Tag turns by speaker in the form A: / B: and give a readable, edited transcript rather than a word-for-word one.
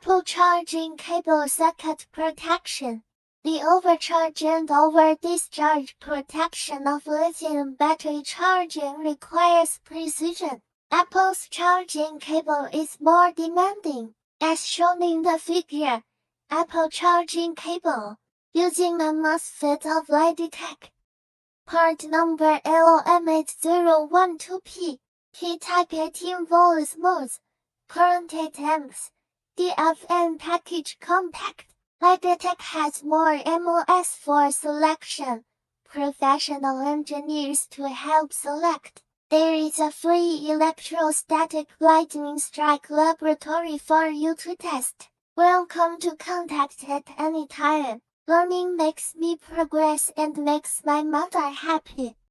A: Apple charging cable socket protection. The overcharge and over-discharge protection of lithium battery charging requires precision. Apple's charging cable is more demanding, as shown in the figure. Apple charging cable, using a MOSFET of Liditech. Part number LOM8012P, P-type 18 volts modes, current 8 amps, DFN package compact. Liditech has more MOS for selection, professional engineers to help select. There is a free electrostatic lightning strike laboratory for you to test. Welcome to contact at any time. Learning makes me progress and makes my mother happy.